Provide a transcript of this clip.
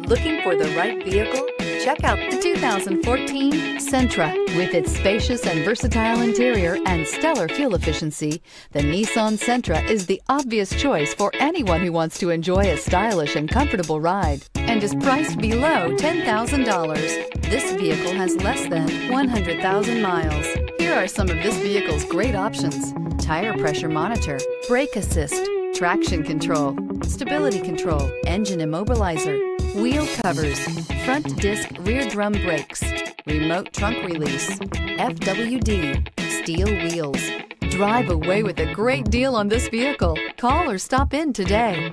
Looking for the right vehicle? Check out the 2014 Sentra. With its spacious and versatile interior and stellar fuel efficiency, the Nissan Sentra is the obvious choice for anyone who wants to enjoy a stylish and comfortable ride and is priced below $10,000. This vehicle has less than 100,000 miles. Here are some of this vehicle's great options: tire pressure monitor, brake assist, traction control, stability control, engine immobilizer, wheel covers, front disc rear drum brakes, remote trunk release, FWD, steel wheels. Drive away with a great deal on this vehicle. Call or stop in today.